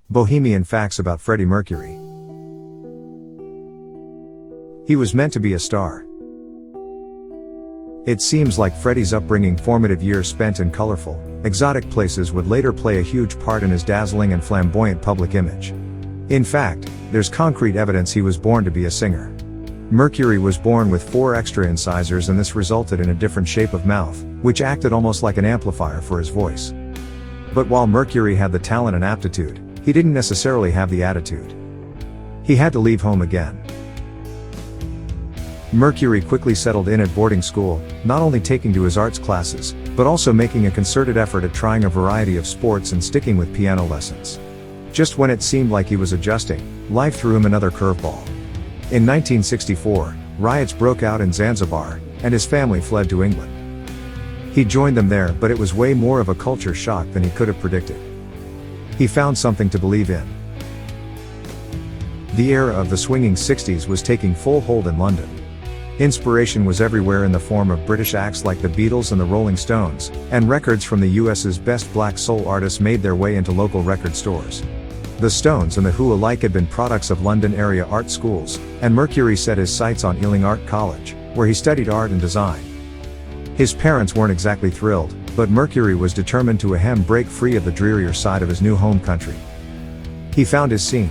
Bohemian facts about Freddie Mercury. He was meant to be a star. It seems like Freddie's upbringing, formative years spent in colorful, exotic places, would later play a huge part in his dazzling and flamboyant public image. In fact, there's concrete evidence he was born to be a singer. Mercury was born with 4 extra incisors, and this resulted in a different shape of mouth, which acted almost like an amplifier for his voice. But while Mercury had the talent and aptitude, he didn't necessarily have the attitude. He had to leave home again. Mercury quickly settled in at boarding school, not only taking to his arts classes, but also making a concerted effort at trying a variety of sports and sticking with piano lessons. Just when it seemed like he was adjusting, life threw him another curveball. In 1964, riots broke out in Zanzibar, and his family fled to England. He joined them there, but it was way more of a culture shock than he could have predicted. He found something to believe in. The era of the swinging 60s was taking full hold in London. Inspiration was everywhere in the form of British acts like the Beatles and the Rolling Stones, and records from the US's best black soul artists made their way into local record stores. The Stones and the Who alike had been products of London area art schools, and Mercury set his sights on Ealing Art College, where he studied art and design. His parents weren't exactly thrilled, but Mercury was determined to break free of the drearier side of his new home country. He found his scene.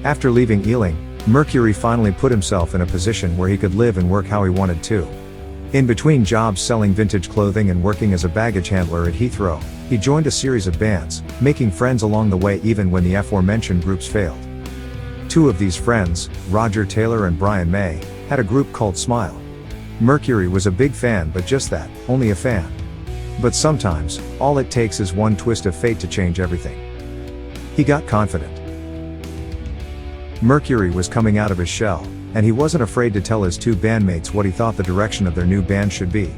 After leaving Ealing, Mercury finally put himself in a position where he could live and work how he wanted to. In between jobs selling vintage clothing and working as a baggage handler at Heathrow, he joined a series of bands, making friends along the way even when the aforementioned groups failed. 2 of these friends, Roger Taylor and Brian May, had a group called Smile. Mercury was a big fan, but just that, only a fan. But sometimes, all it takes is one twist of fate to change everything. He got confident. Mercury was coming out of his shell, and he wasn't afraid to tell his 2 bandmates what he thought the direction of their new band should be.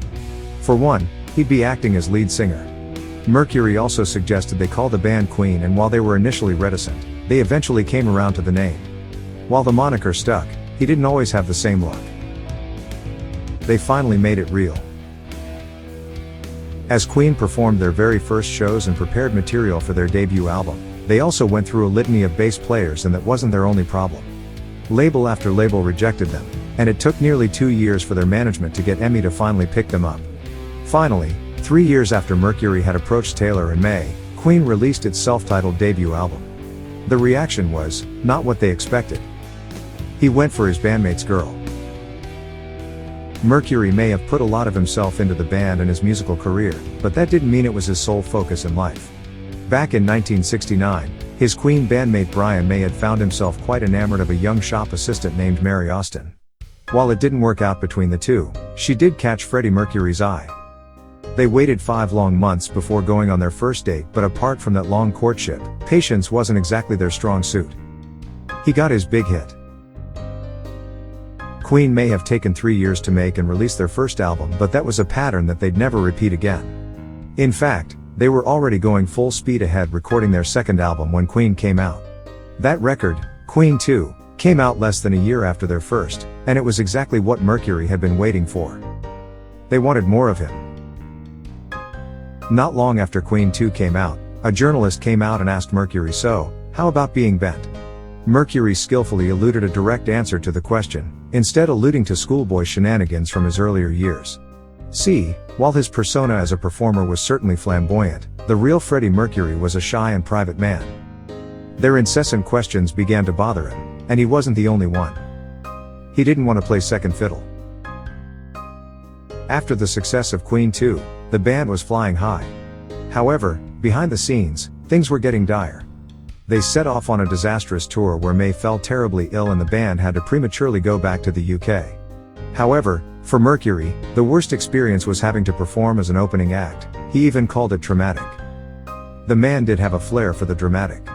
For one, he'd be acting as lead singer. Mercury also suggested they call the band Queen, and while they were initially reticent, they eventually came around to the name. While the moniker stuck, he didn't always have the same luck. They finally made it real. As Queen performed their very first shows and prepared material for their debut album, they also went through a litany of bass players, and that wasn't their only problem. Label after label rejected them, and it took nearly 2 years for their management to get EMI to finally pick them up. Finally, 3 years after Mercury had approached Taylor and May, Queen released its self-titled debut album. The reaction was not what they expected. He went for his bandmate's girl. Mercury may have put a lot of himself into the band and his musical career, but that didn't mean it was his sole focus in life. Back in 1969, his Queen bandmate Brian May had found himself quite enamored of a young shop assistant named Mary Austin. While it didn't work out between the 2, she did catch Freddie Mercury's eye. They waited 5 long months before going on their first date, but apart from that long courtship, patience wasn't exactly their strong suit. He got his big hit. Queen may have taken 3 years to make and release their first album, but that was a pattern that they'd never repeat again. In fact, they were already going full speed ahead recording their second album when Queen came out. That record, Queen 2, came out less than a year after their first, and it was exactly what Mercury had been waiting for. They wanted more of him. Not long after Queen 2 came out, a journalist came out and asked Mercury, "So, how about being bent?" Mercury skillfully eluded a direct answer to the question, instead alluding to schoolboy shenanigans from his earlier years. See, while his persona as a performer was certainly flamboyant, the real Freddie Mercury was a shy and private man. Their incessant questions began to bother him, and he wasn't the only one. He didn't want to play second fiddle. After the success of Queen 2, the band was flying high. However, behind the scenes, things were getting dire. They set off on a disastrous tour where May fell terribly ill and the band had to prematurely go back to the UK. However, for Mercury, the worst experience was having to perform as an opening act. He even called it traumatic. The man did have a flair for the dramatic.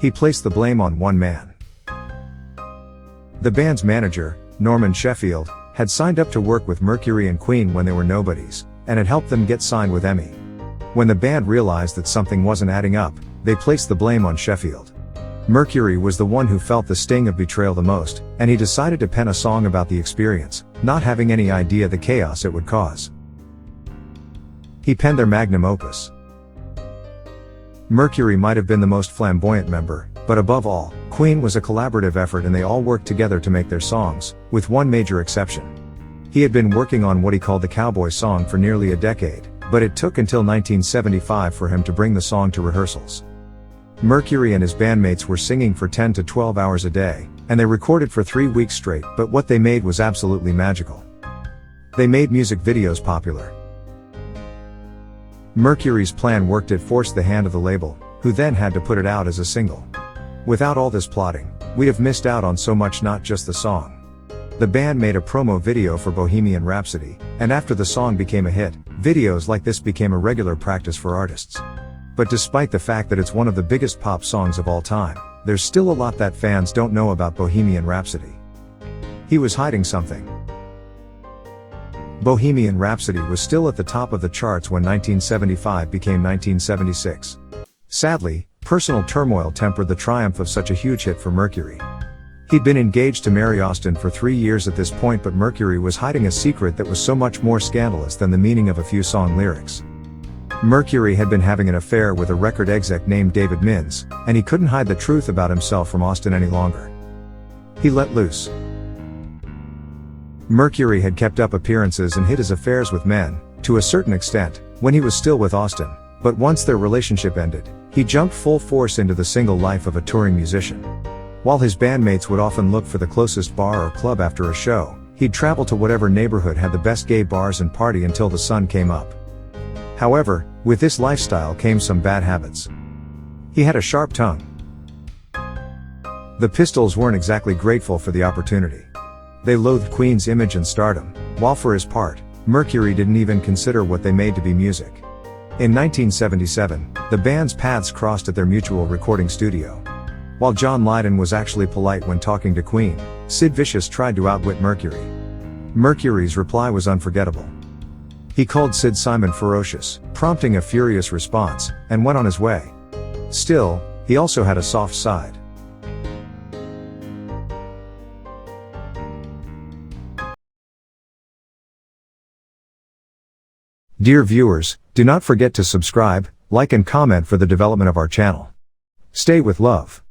He placed the blame on one man. The band's manager, Norman Sheffield, had signed up to work with Mercury and Queen when they were nobodies, and had helped them get signed with EMI. When the band realized that something wasn't adding up, they placed the blame on Sheffield. Mercury was the one who felt the sting of betrayal the most, and he decided to pen a song about the experience, not having any idea the chaos it would cause. He penned their magnum opus. Mercury might have been the most flamboyant member, but above all, Queen was a collaborative effort and they all worked together to make their songs, with one major exception. He had been working on what he called the Cowboy Song for nearly a decade, but it took until 1975 for him to bring the song to rehearsals. Mercury and his bandmates were singing for 10 to 12 hours a day, and they recorded for 3 weeks straight, but what they made was absolutely magical. They made music videos popular. Mercury's plan worked. It forced the hand of the label, who then had to put it out as a single. Without all this plotting, we'd have missed out on so much, not just the song. The band made a promo video for Bohemian Rhapsody, and after the song became a hit, videos like this became a regular practice for artists. But despite the fact that it's one of the biggest pop songs of all time, there's still a lot that fans don't know about Bohemian Rhapsody. He was hiding something. Bohemian Rhapsody was still at the top of the charts when 1975 became 1976. Sadly, personal turmoil tempered the triumph of such a huge hit for Mercury. He'd been engaged to Mary Austin for 3 years at this point, but Mercury was hiding a secret that was so much more scandalous than the meaning of a few song lyrics. Mercury had been having an affair with a record exec named David Mins, and he couldn't hide the truth about himself from Austin any longer. He let loose. Mercury had kept up appearances and hid his affairs with men, to a certain extent, when he was still with Austin, but once their relationship ended, he jumped full force into the single life of a touring musician. While his bandmates would often look for the closest bar or club after a show, he'd travel to whatever neighborhood had the best gay bars and party until the sun came up. However, with this lifestyle came some bad habits. He had a sharp tongue. The Pistols weren't exactly grateful for the opportunity. They loathed Queen's image and stardom, while for his part, Mercury didn't even consider what they made to be music. In 1977, the band's paths crossed at their mutual recording studio. While John Lydon was actually polite when talking to Queen, Sid Vicious tried to outwit Mercury. Mercury's reply was unforgettable. He called Sid Simon ferocious, prompting a furious response, and went on his way. Still, he also had a soft side. Dear viewers, do not forget to subscribe, like and comment for the development of our channel. Stay with love.